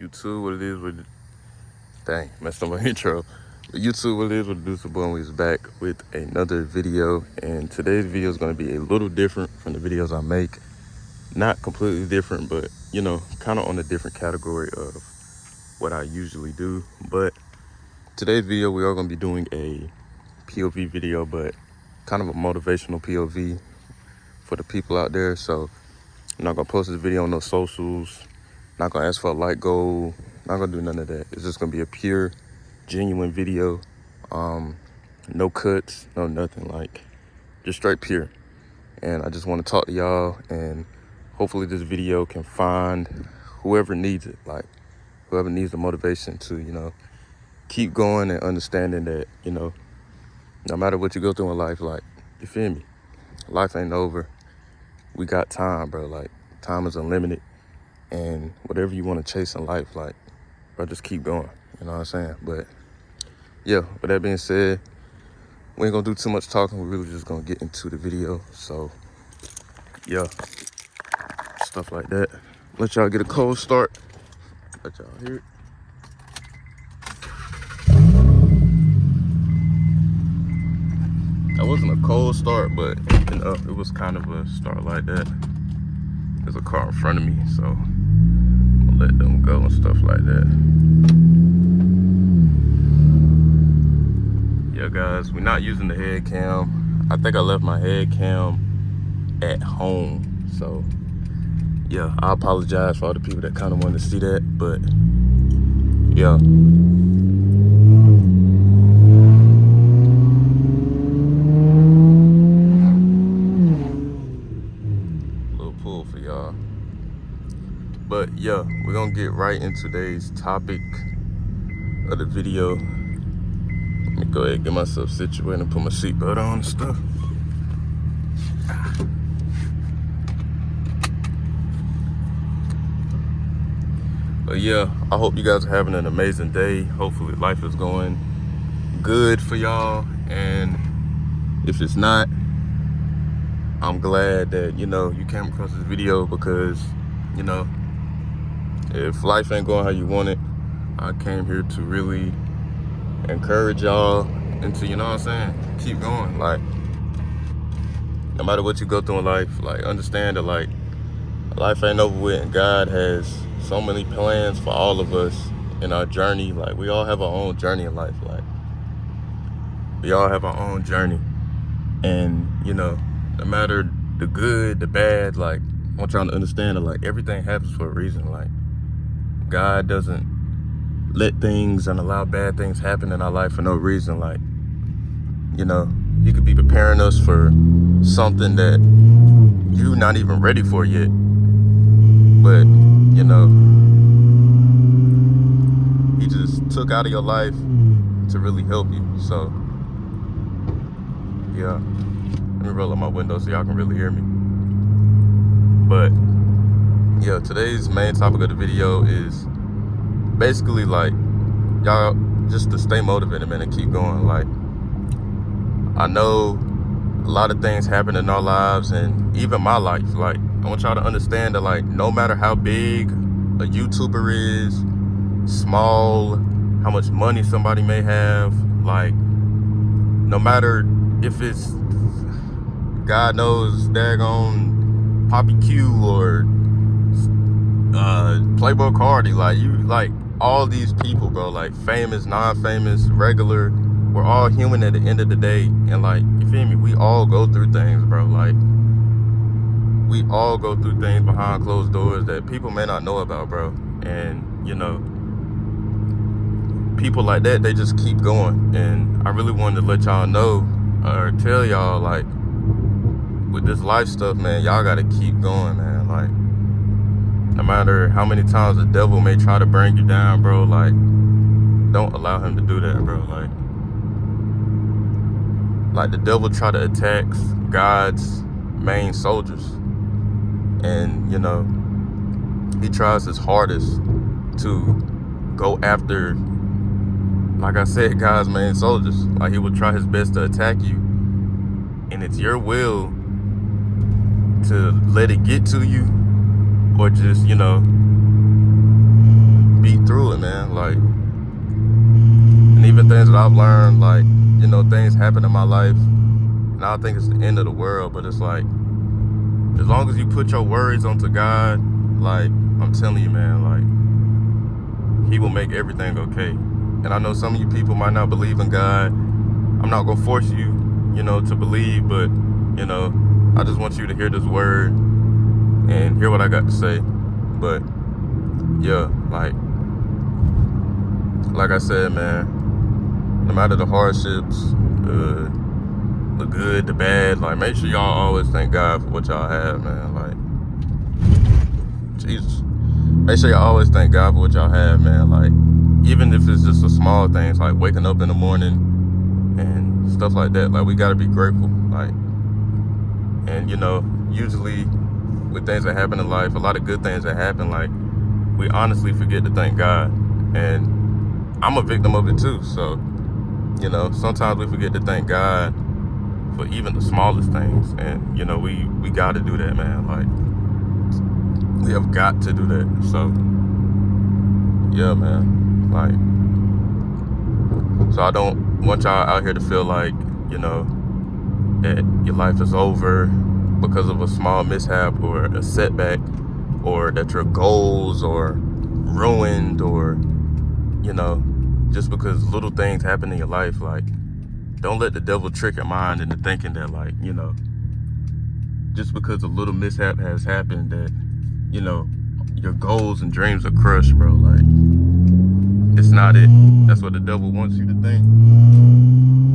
YouTube, what it is with dang, messed up my intro. But YouTube, what it is with Deuce Boy, is back with another video, and today's video is going to be a little different from the videos I make. Not completely different, but kind of on a different category of what I usually do. But today's video, we are going to be doing a POV video, but kind of a motivational POV for the people out there. So I'm not going to post this video on no socials, not going to ask for a like goal, not going to do none of that. It's just going to be a pure, genuine video. No cuts, no nothing, like just straight pure. And I just want to talk to y'all, and hopefully this video can find whoever needs it, like whoever needs the motivation to, keep going and understanding that, no matter what you go through in life, like, you feel me? Life ain't over. We got time, bro. Like, time is unlimited. And whatever you want to chase in life, like, bro, just keep going. You know what I'm saying? But, yeah, with that being said, we ain't going to do too much talking. We're really just going to get into the video. So, yeah, stuff like that. Let y'all get a cold start. Let y'all hear it. That wasn't a cold start, but it was kind of a start like that. There's a car in front of me, so I'm gonna let them go and stuff like that. Yeah, guys, we're not using the head cam. I think I left my head cam at home, so yeah, I apologize for all the people that kind of wanted to see that, but yeah. But yeah, we're gonna get right into today's topic of the video. Let me go ahead and get myself situated and put my seatbelt on and stuff. But yeah, I hope you guys are having an amazing day. Hopefully life is going good for y'all. And if it's not, I'm glad that, you came across this video, because, if life ain't going how you want it, I came here to really encourage y'all and to, keep going. Like, no matter what you go through in life, like, understand that, like, life ain't over with, and God has so many plans for all of us in our journey. Like, we all have our own journey in life. Like, we all have our own journey. And, no matter the good, the bad, like, I want y'all to understand that, like, everything happens for a reason. Like, God doesn't let things and allow bad things happen in our life for no reason. Like, He could be preparing us for something that you're not even ready for yet. But, He just took out of your life to really help you. So, yeah. Let me roll up my window so y'all can really hear me. But yeah, today's main topic of the video is basically, like, y'all just to stay motivated, man, and keep going. Like, I know a lot of things happen in our lives, and even my life. Like, I want y'all to understand that, like, no matter how big a YouTuber is, small, how much money somebody may have, like, no matter if it's, God knows, daggone Poppy Q or Playboy Cardi, like all these people, bro, like famous, non-famous, regular, we're all human at the end of the day. And, like, you feel me, we all go through things, bro. Like, we all go through things behind closed doors that people may not know about, bro. And people like that, they just keep going. And I really wanted to let y'all know, or tell y'all, like, with this life stuff, man, y'all gotta keep going, man. Like, no matter how many times the devil may try to bring you down, bro, like, don't allow him to do that, bro. Like the devil try to attack God's main soldiers, and he tries his hardest to go after, like I said, God's main soldiers. Like, he will try his best to attack you, and it's your will to let it get to you, or just, beat like, and even things that I've learned, like, you know, things happen in my life, and I don't think it's the end of the world, but it's like, as long as you put your worries onto God, like, I'm telling you, man, like, He will make everything okay. And I know some of you people might not believe in God. I'm not gonna force you, you know, to believe, but, you know, I just want you to hear this word and hear what I got to say. But yeah, like I said, man, no matter the hardships, the good, the bad, like, make sure y'all always thank God for what y'all have, man. Like, Jesus. Make sure y'all always thank God for what y'all have, man. Like, even if it's just the small things, like waking up in the morning and stuff like that. Like, we gotta be grateful. Like, and you know, usually with things that happen in life, a lot of good things that happen, like, we honestly forget to thank God. And I'm a victim of it too. So, you know, sometimes we forget to thank God for even the smallest things. And, you know, we got to do that, man. Like, we have got to do that. So, yeah, man. Like, so I don't want y'all out here to feel like, you know, that your life is over because of a small mishap or a setback, or that your goals are ruined, or, you know, just because little things happen in your life. Like, don't let the devil trick your mind into thinking that, like, you know, just because a little mishap has happened, that, you know, your goals and dreams are crushed, bro. Like, it's not it. That's what the devil wants you to think.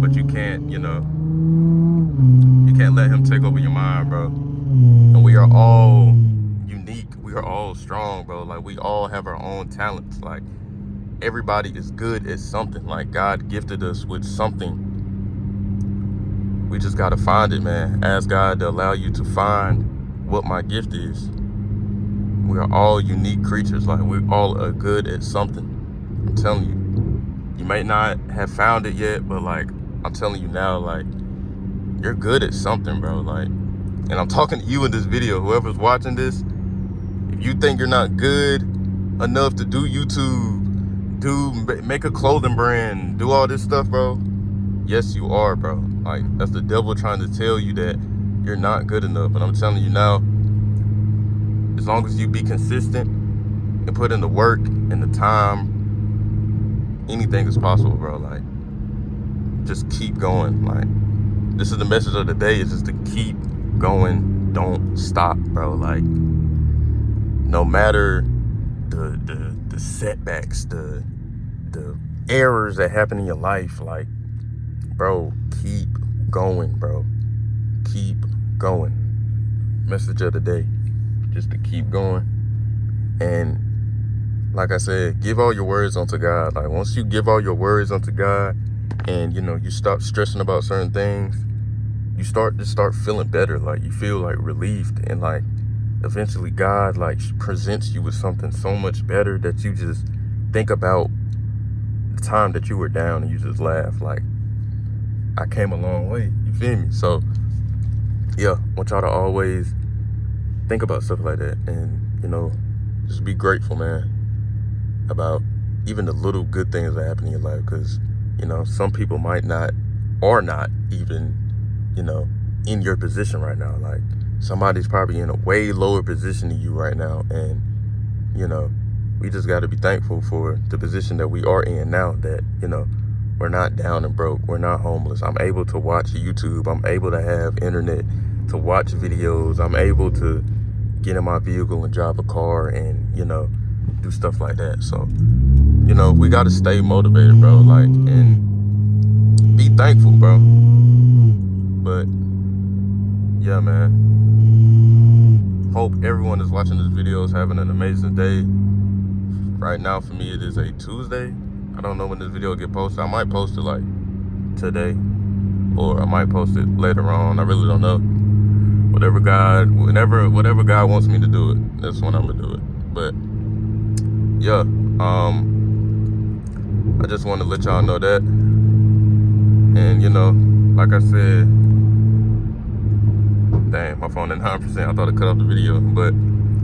But you can't, you know, you can't let him take over your mind, bro. And we are all unique. We are all strong, bro. Like, we all have our own talents. Like, everybody is good at something. Like, God gifted us with something. We just got to find it, man. Ask God to allow you to find what my gift is. We are all unique creatures. Like, we all are good at something. I'm telling you. You may not have found it yet, but, like, I'm telling you now, like, you're good at something, bro. Like, and I'm talking to you in this video. Whoever's watching this, if you think you're not good enough to do YouTube, make a clothing brand, do all this stuff, bro, yes, you are, bro. Like, that's the devil trying to tell you that you're not good enough. But I'm telling you now, as long as you be consistent and put in the work and the time, anything is possible, bro. Like, just keep going. Like, this is the message of the day, is just to keep going. Don't stop, bro. Like, no matter the setbacks, the errors that happen in your life, like, bro, keep going, bro. Keep going. Message of the day, just to keep going. And like I said, give all your worries unto God. Like, once you give all your worries unto God, and, you know, you stop stressing about certain things, you start feeling better. Like, you feel, like, relieved, and, like, eventually God, like, presents you with something so much better that you just think about the time that you were down and you just laugh. Like, I came a long way. You feel me? So, yeah, I want y'all to always think about stuff like that, and, you know, just be grateful, man, about even the little good things that happen in your life. Because, you know, some people are not even, you know, in your position right now. Like, somebody's probably in a way lower position than you right now. And, you know, we just got to be thankful for the position that we are in now, that, you know, we're not down and broke. We're not homeless. I'm able to watch YouTube. I'm able to have internet to watch videos. I'm able to get in my vehicle and drive a car and, you know, do stuff like that. So, you know, we got to stay motivated, bro. Like, and be thankful, bro. But, yeah, man. Hope everyone is watching this video is having an amazing day. Right now, for me, it is a Tuesday. I don't know when this video will get posted. I might post it, like, today, or I might post it later on. I really don't know. Whatever God wants me to do it, that's when I'm gonna do it. But yeah, I just want to let y'all know that. And, you know, like I said, dang, my phone at 9%. I thought it cut off the video. But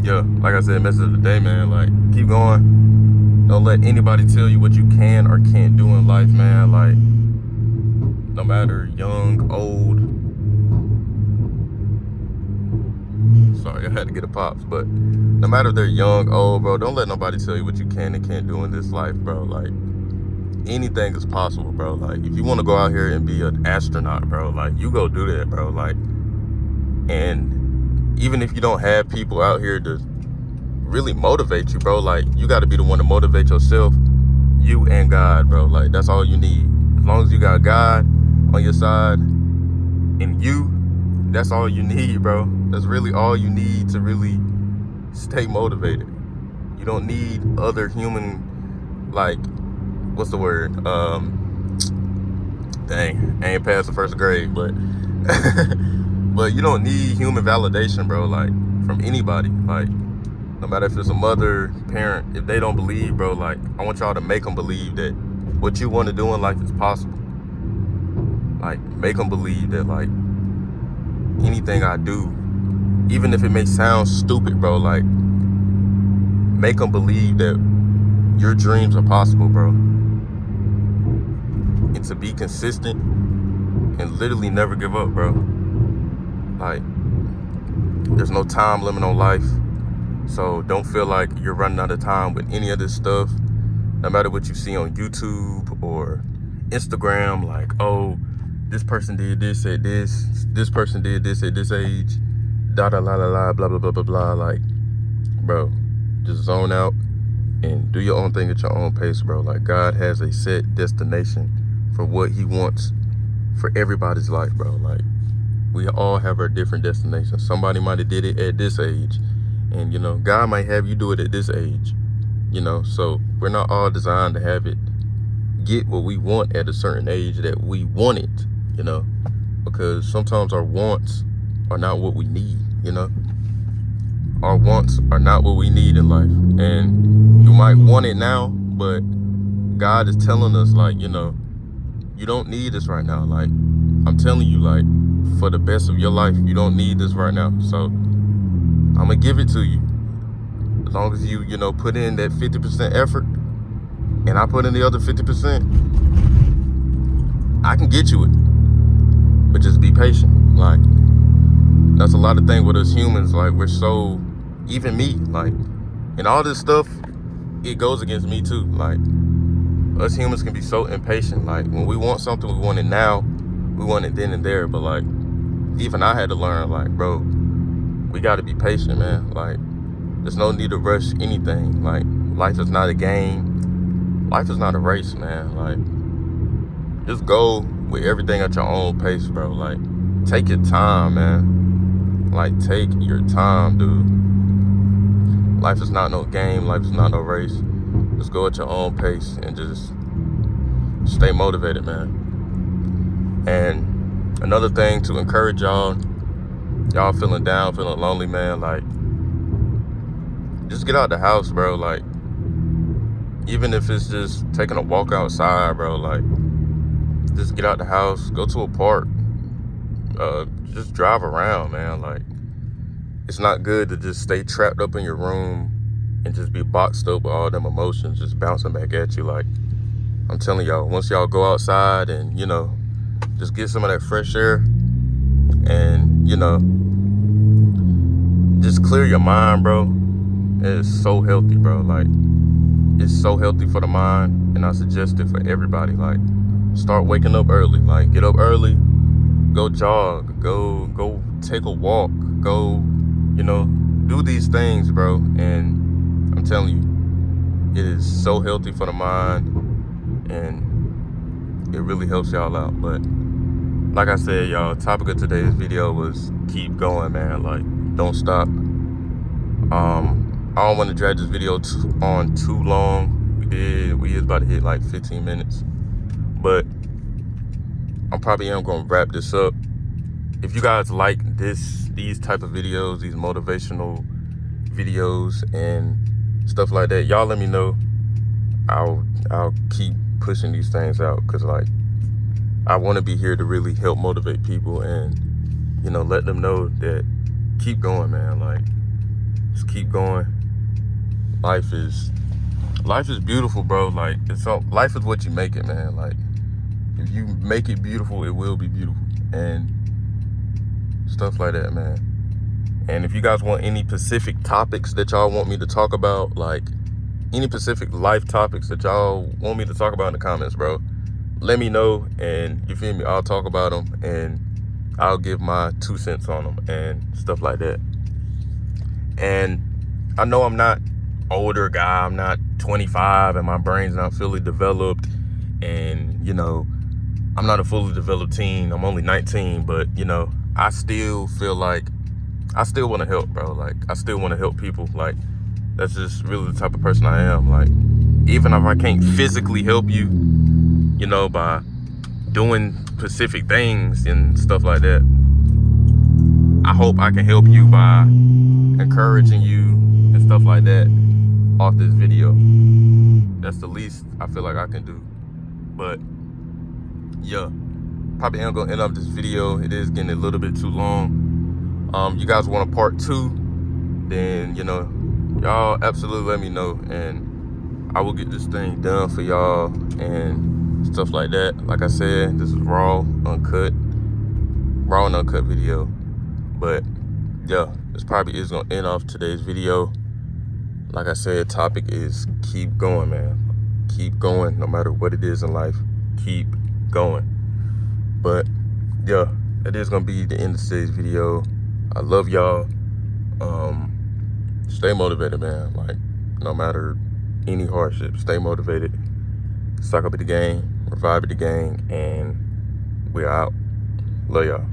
yeah, like I said, message of the day, man. Like, keep going. Don't Don't let anybody tell you what you can or can't do in life, man. Like, no matter young, old. Sorry, I had to get a pops. But no matter if they're young, old, bro, don't let nobody tell you what you can and can't do in this life, bro. Like, anything is possible, bro. Like, if you want to go out here and be an astronaut, bro, like, you go do that, bro. Like, and even if you don't have people out here to really motivate you, bro, like, you got to be the one to motivate yourself, you and God, bro. Like, that's all you need. As long as you got God on your side and you, that's all you need, bro. That's really all you need to really stay motivated. You don't need other human, like, what's the word? Dang, I ain't past the first grade, but but you don't need human validation, bro, like, from anybody. Like, no matter if it's a mother, parent, if they don't believe, bro, like, I want y'all to make them believe that what you want to do in life is possible. Like, make them believe that, like, anything I do, even if it may sound stupid, bro, like, make them believe that your dreams are possible, bro. And to be consistent and literally never give up, bro. Like, there's no time limit on life. So don't feel like you're running out of time with any of this stuff. No matter what you see on YouTube or Instagram, like, oh, this person did this at this person did this at this age, da da la la la, blah blah blah blah blah. Like, bro, just zone out and do your own thing at your own pace, bro. Like, God has a set destination for what he wants for everybody's life, bro. Like, we all have our different destinations. Somebody might have did it at this age, and, you know, God might have you do it at this age, you know. So we're not all designed to have it, get what we want at a certain age that we want it, you know, because sometimes our wants are not what we need, you know. Our wants are not what we need in life. And you might want it now, but God is telling us, like, you know, you don't need this right now. Like, I'm telling you, like, for the best of your life, you don't need this right now. So I'm gonna give it to you. As long as you, you know, put in that 50% effort and I put in the other 50%, I can get you it. But just be patient. Like, that's a lot of things with us humans. Like, we're so, even me, like, and all this stuff, it goes against me too. Like, us humans can be so impatient. Like, when we want something, we want it now. We want it then and there. But, like, even I had to learn, like, bro, we got to be patient, man. Like, there's no need to rush anything. Like, life is not a game. Life is not a race, man. Like, just go with everything at your own pace, bro. Like, take your time, man. Like, take your time, dude. Life is not no game. Life is not no race. Just go at your own pace and just stay motivated, man. And another thing to encourage y'all feeling down, feeling lonely, man, like, just get out the house, bro. Like, even if it's just taking a walk outside, bro, like, just get out the house, go to a park, just drive around, man. Like, it's not good to just stay trapped up in your room and just be boxed up with all them emotions just bouncing back at you. Like, I'm telling y'all, once y'all go outside and, you know, just get some of that fresh air and, you know, just clear your mind, bro. It's so healthy, bro. Like, it's so healthy for the mind, and I suggest it for everybody. Like, start waking up early. Like, get up early, go jog, go take a walk, go, you know, do these things, bro. And I'm telling you, it is so healthy for the mind, and it really helps y'all out. But like I said, y'all, topic of today's video was keep going, man. Like, don't stop. I don't want to drag this video on too long. We is about to hit like 15 minutes, but I probably am gonna wrap this up. If you guys like these type of videos, these motivational videos and stuff like that, y'all let me know. I'll keep pushing these things out, because, like, I want to be here to really help motivate people and, you know, let them know that keep going, man. Like, just keep going. Life is life is beautiful, bro. Like, life is what you make it, man. Like, if you make it beautiful, it will be beautiful. And stuff like that, man. And if you guys want any specific topics that y'all want me to talk about, like any specific life topics that y'all want me to talk about in the comments, bro, let me know. And you feel me? I'll talk about them and I'll give my 2 cents on them and stuff like that. And I know I'm not older guy. I'm not 25 and my brain's not fully developed. And, you know, I'm not a fully developed teen. I'm only 19, but, you know, I still feel like I still want to help, bro. Like, I still want to help people. Like, that's just really the type of person I am. Like, even if I can't physically help you, you know, by doing specific things and stuff like that, I hope I can help you by encouraging you and stuff like that off this video. That's the least I feel like I can do. But yeah, probably am gonna end up this video. It is getting a little bit too long. You guys want a part 2, then, you know, y'all absolutely let me know, and I will get this thing done for y'all and stuff like that. Like I said, this is raw and uncut video. But yeah, this probably is gonna end off today's video. Like I said, topic is keep going, man. Keep going, no matter what it is in life. Keep going. But yeah, that is gonna be the end of today's video. I love y'all. Stay motivated, man. Like, no matter any hardship, stay motivated. Suck up at the game, revive at the game, and we're out. Love y'all.